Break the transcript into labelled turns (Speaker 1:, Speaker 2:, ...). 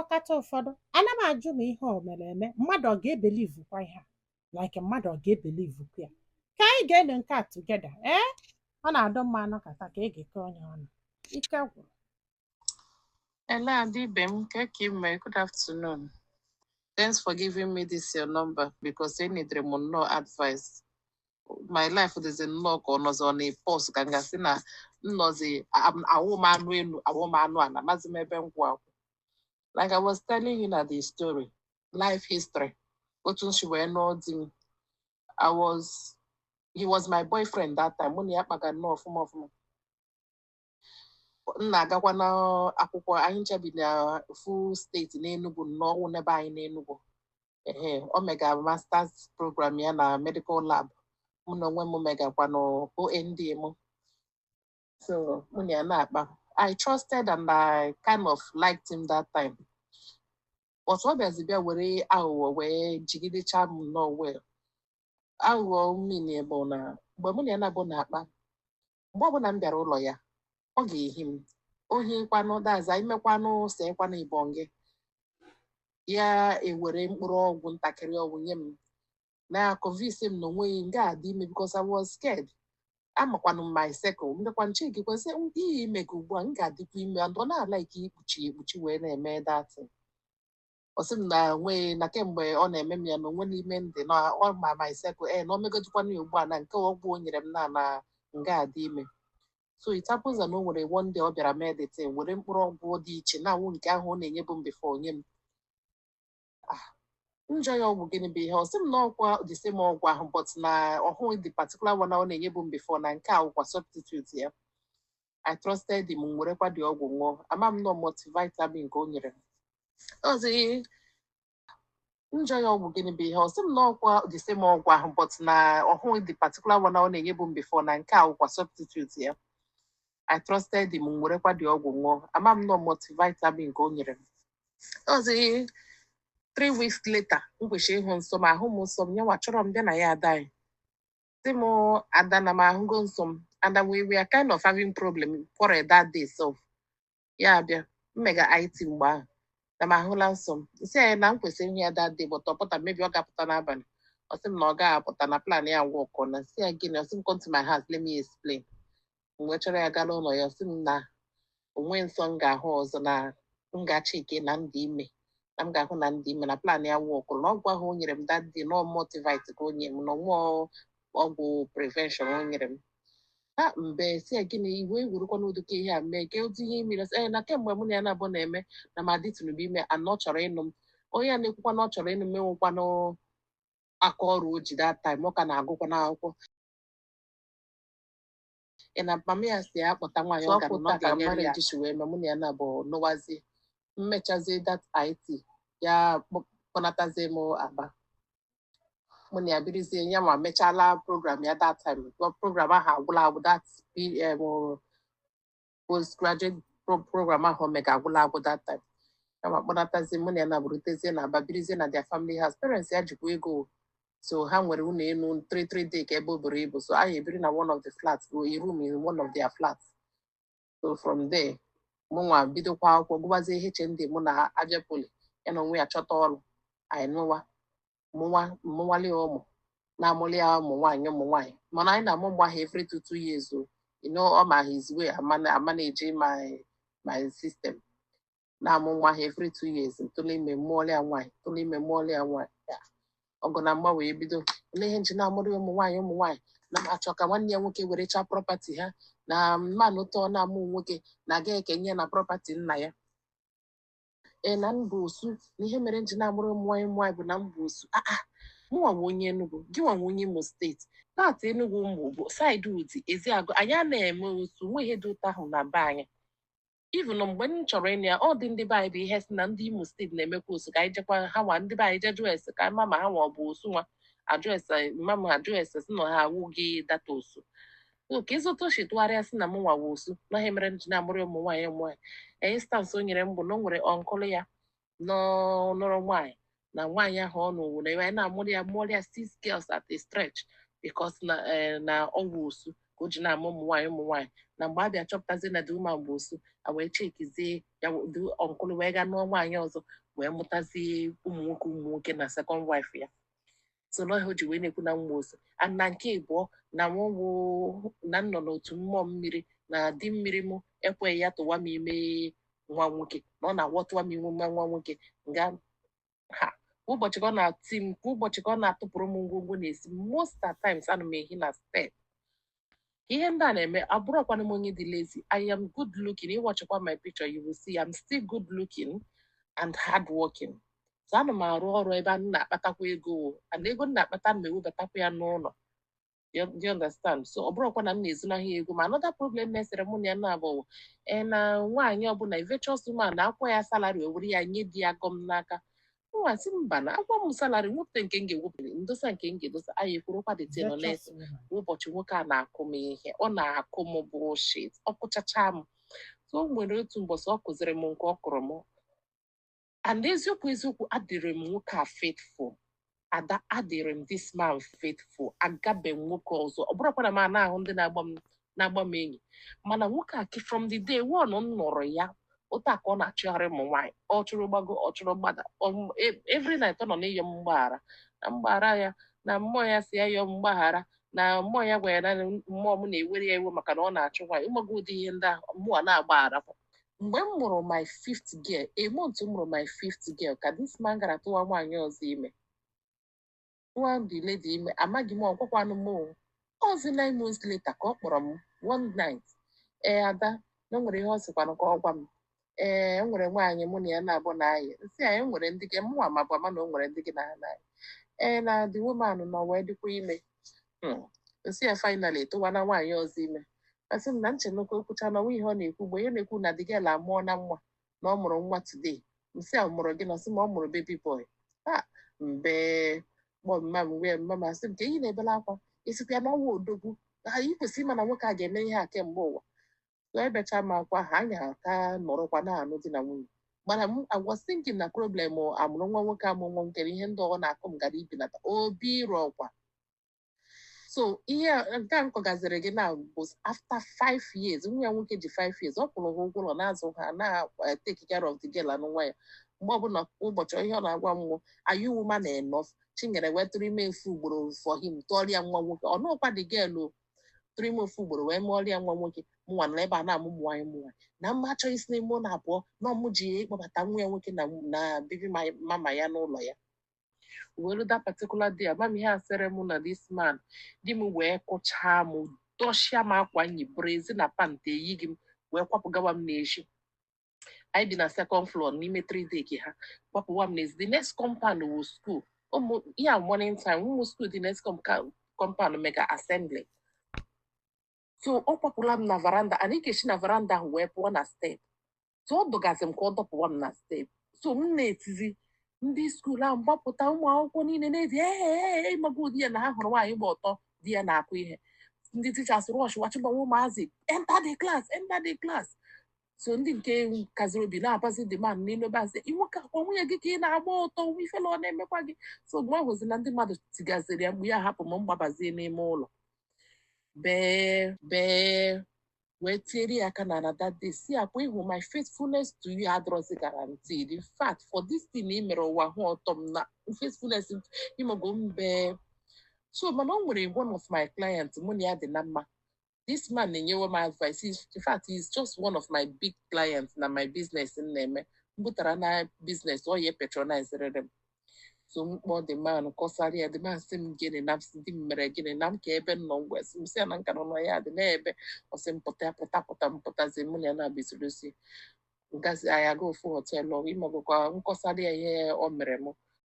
Speaker 1: kata ụfọdụ ana m ajụ ma ihe o mere eme mmadụ ọ ga-ebelivukwa ihe a like mmadụ ọ ga-ebelivukwa ya ka anyị ga-ele nke a tugeda ọ na-adọ mma anọkata ka ị ga-eke onye ọnụ ike gwụrụ.
Speaker 2: Hello, Adibem. Good afternoon. Thanks for giving me this your number because I need no advice. My life is in luck or was on a post. Gangasina, nozi, a woman, and like I was telling you the story, life history. What she were not he was my boyfriend that time. When he had no form of na-agakwa n'akwụkwọ anyị nchebi na full steeti n'Enugu nnọọ n'ebe anyị n'Enugu o mega masters program ya na medical lab mụ na onwe m megakwa na OND m so mụ na ya na-akpa I trusted and I kind of liked him that time but ọ bịazi bịa were aghụghọ wee jigidecha m nnọọ well aghụghọ mmiri bụ na mgbe mụ na ya na-abụ na-akpa mgbe ọbụla m bịara ụlọ ya ọ ga-ehi m ohi kwanụ daza imekwanụ sekwanụ ibonge ya ewere mkpụrụ ọgwụ ntakịrị ọgwụ nye m na convince m na onweghị nga adị ime because I was scared amakwanụ m my circle ndekwa nche gị kwesị ihe ime gị ugbu a m ga-adịkwa ime ndụ na-ala ike ikpuchi wee na-eme datị ọsị m na nwee na kemgbe ọ na-eme m ya na onwe n'ime ndị na ọ ma my circle na o megodikwana ya ugbu a na nke ọgwụ o nyere m na nga adị ime so it happens na o nwere one day ọ bịara medite were mkpụrụ ọgwụ dị iche na awụ nke ahụ ọ na-enyebu m before nye m njọ ya ọgwụ gịnị bụ ihe ọ sị m na ọkwa the same ọgwụ ahụ but na ọhụụ the particular one ọ na-enyebu m before na nke ahụkwa substitute ya I trusted him werekwa dị ọgwụ ṅụọ ama m nọ multivitamin nke o nyere m ozi njọ ya ọgwụ gịnị bụ ihe ọ sị m na ọkwa the same ọgwụ ahụ but na ọhụụ the particular one ọ na-enyebu m before na nke ahụkwa substitute ya I trusted him werekwa dị ọgwụ ṅụọ ama m nọ multivitamin nke o nyere m ozi 3 weeks later m kwesịrị ịhụ nsọ m ahụ m nsọ m nyanwa chọrọ m bịa na ya ada anyị sị m ada na m ahụgo nsọ m and we are kind of having problem for that day so ya bịa mmega IT mgbe ahụ na m ahụla nsọ m nsị anyị na m kwesịrị ihe ya that day but ọ pụta mebi ọ ga-apụta n'abalị ọ sị m na ọ gaghị apụta na plan ya wọkọ na nsị ya gịnị ọ sị m come to my house let me explain mgbe chọrọ ya gala ụlọ ya ọ sị m na onwe nsọ m ga-ahụ ọzọ na m ga-achike na ndị ime na m ga-ahụ na ndị ime na plan ya wọkụrụ na ọgwụ ahụ o nyere m that day na multivite ka o nyere m na ọnwụ ọgwụ prevention o nyere m ha mgbe si ya gịnị iwe egwurukwa n'ụdịka ihe a mee ka otu ihe imere na kemgbe mụ na ya na-abụ na-eme na m adịtụnụbụ ime anọ chọrọ ịnụ m onye a na-ekwukwa na ọ chọrọ ịnụ m enwekwanụ aka ọrụ o ji that time ọ ka na-agụkwa n'akwụkwọ na mama ya si ya kpọta nwaanyị ọ gara na ọ ga-anyere ya jishi wee mee mụ na ya na-abụ nụwazi mmechazi that IT ya kpọnatazie m Aba mụ na ya birizie ya ma mechala program ya that time program ahụ agwụla agwụ that postgraduate program ahụ mega agwụla agwụ that time ya ma kpọnatazie mụ na ya na-abụrụtezie na Aba birizie na their family house parents ya jikwa ego so ha nwere ụlọ elu 3 day ka ebe o buru ibu so anyị ebiri na one of the flats a room in one of their flats so from there mụnwa bidokwa akwụkwọ gụbazie HND mụ na Abia Poly ya na onwe ya chọta ọrụ anyị mụnwale ụmụ na-amụli ya ụmụ nwaanyị mana anyị na-amụ mgbe ahụ every 2 years o ọ ma his way manage my system na-amụ nwa ahụ every 2 years ntụle ime mụọle ya nwaanyị ọgụ na mgba wee bido ele ihe nji na-amụrụ ụmụ nwaanyị na achọ ka nwanne ya nwoke were chaa property ha na mmanụ tọọ na-amụ nwoke na-aga ekenye na property nna ya na mba osu na ihe mere nji na-amụrụ ụmụ nwaanyị bụ na mba osu mụnwa nwe onye Enugu gị nwa nwe onye Imo steeti na-atụ Enugu ụmụ bụ saịdị Uti Eziagụ anyị a na-eme osu nwe ihe dị ụtọ ahụ na be anyị even mgbe m chọrọ ịnụ ya ọ dị ndị be anyị bụ ihe si na ndị Imo steeti na-emekwa osu ka anyị jekwa ha nwa ndị be anyị je jụọ ese ka mama ha nwa ọ bụ osu nwa mama ajụ ese si na ha awụghị data osu ka ịzụta ochi tụgharịa sị na m nwa osu na ihe mere nji na-amụrụ ụmụ nwaanyị instansị o nyere m bụ na o nwere ọnkụlụ ya nọrọ nwaanyị na nwaanyị ahụ ọ nụrụ na ya na-amụrụ ya 6 girls at a stretch because na ọgwụ osu ka o ji na-ama ụmụ nwaanyị na mgbe a bịa chọpụtazie na the woman bụ osu a wee chekizie ya the ọnkụlụ wee gaa nụọ nwaanyị ọzọ wee mụtazie ụmụ nwoke na second wife ya so na o ji wee na-ekwu na nwa osu na nke ịbụọ na nwụwụ na nnọ n'otu mmụọ mmiri na di mmiri m ekweghị ya tụwa m ime nwa nwoke na ọ na-awọtụwa m ime nwa nwoke nga ha ụbọchị ka ọ na-ati m ụbọchị ka ọ na-atụpụrụ m ngwongwo na-esi most at times ana m ehi na step ihe ndị a na-eme abụrụkwana m onye dị lazy. I am good looking. Ịwachịkwa my picture you will see I'm still good looking and hard working. So ana m arụ ọrụ ebe a na-akpatakwa ego and ego m na-akpata m ewebatakwa ya n'ụlọ. Do you understand? So ọ bụrụkwa na m na-ezunahịa ego ma another problem na-esere mụ na ya na-abụ na nwaanyị ọbụla virtuous woman na-akwa ya salary o were ya nye di ya gọm n'aka nwasị mba na agwa m salary nwepụta nke m ga-ewepụta ndosa nke m ga-edosa anyị ekwurụkwa detin n'esi ụbọchị nwoke a na-akụ m ihe ọ na-akụ m bullshit ọ kụchacha m so o nwere otu mbọsị ọ kụziri m nke ọ kụrụ m and eziokwu adịrị m nwoke a faithful ada adịrị m this man faithful agabe m nwoke ọzọ ọ bụrụkwa na m na-ahụ ndị na-agba m enyi mana nwoke a from the day one m nụrụ ya ụta ka ọ na-achụgharị m nwaanyị ọ chụrụ gbago ọ chụrụ gbada every night ọ nọ n'ịyọ m mgbaghara na mgbaghara ya na mmụọ ya si ya yọọ mgbaghara na mmụọ ya gwa ya na mmụọ m na-ewere ya iwe maka na ọ na-achụ nwaanyị ịmago ụdị ihe ndị ahụ mmụọ na-agbaghara mgbe m mụrụ my fifth girl month m mụrụ my fifth girl ka this man gara tụwa nwaanyị ọzọ ime nwa the lady ime amaghị m ọgwakwanụ m ọzi 9 months later ka ọ kpọrọ m one night ada na o nwere ihe ọ sịkwanụ ka ọ gwa m e nwere nwaanyị mụ na ya na-abụ n'ahịa nsị anyị nwere ndị gị mụnwa ma bụ ama na o nwere ndị gị na ha n'ahịa na the woman nọ wee dịkwa ime nsị ya finally tụwa na nwaanyị ọzọ ime asị m na nchenụka okwucha na nwa ihe ọ na-ekwu mgbe ya na-ekwu na the girl amụọ na nwa na ọ mụrụ nwa today nsị a mụrụ gị na ọsị ma ọ mụrụ baby boy mbe kpọ mma m wee mma m asị m ka eyi na-ebela akwa esikwa na ọnwa odogwu anyị kwesịrị ịma na nwoke a ga-eme ihe a kemgbe ụwa ebecha m akwa ha anya ka nọrọkwa na-anụ di na nwunye mana m was thinking na problem amụrụ nwa nwoke amụnwụ nkere ihe ndị ọgọ na-akụ m gara ibinata obi rọkwa so ihe nke a nkọgaziri gị na bụ after 5 years nwa ya nwoke ji 5 years ọ kwụrụ ha ụgwọ ụlọ na-azụ ha na-take care of the girl anụ nwa ya mgbe ọbụla ụbọchị ihe ọ na-agwa m are you woman enough chinyere wetụrụ ime efu ugboro for him tụọrịa nwa nwoke ọ nọkwa the girl tụrụ ime ofu ugboro wee mụọrịa nwa nwoke mụnwa na ebe a na-amụ nwaanyị na mma achọghị isi n'ime ụlọ abụọ na ọmụ ji ịkpọbata nwa ya nwoke na bibi mama ya n'ụlọ ya were that particular day ama m ihe asịrị m na this man di m wee kụchaa m dọshịa m akwa nyi brezi na pante eyi gị m wee kwapụgawa m n'echi anyị bi na second floor n'ime 3D ka ha kwapụwa m n'ezi the next compound wụ school ụmụ ya morning time ụmụ school the next compound mega assembly so ọ kpọpụla m na varanda anyị ga-esi na varanda ahụ wee pụọ na step so ọ dọgazi m ka ọ dọpụwa m na step so m na-etizi ndị skuul ahụ mgbapụta ụmụ akwụkwọ niile na-edi ịmago ụdị ya na ha hụrụ nwaanyị gba ọtọ di ya na-akụ ihe ndị tichas rọsh wachịgbanwe ụmụazị enter the class so ndị nke kaziri obi na-abazi the man n'inobazi iwu ka akwa nwunye gị ka ị na-agba ọtọ nwa ifela ọ na-emekwa gị so mgbe ahụzi na ndị mmadụ tigaziri ya mgbe ya hapụ m mgbabazie n'ime ụlọ bee wee tiere ya aka na that day si akwa ịhụ my faithfulness to you adrozi guaranteed in fact for this thing ị mere ụwa hụ ọtọ m na faithfulness ịmago mbe so mana o nwere one of my clients mụ na ya dị na mma this man na-enyewe m advice in fact he is just one of my big clients na my business m na-eme mbụtara na business ọ ya patronizere m so mkpọ the man kọsara ya the man sị m gịnị na ndị m mere gịnị na m ka ebe m nọ ngwa sị m sị ya na nka nọ ya dị n'ebe ọsị mpụtazi mụ na ya na-abịsorosi ngazi anyị aga ofu họteelụ ịmagokwa nkọsara ya ihe o mere m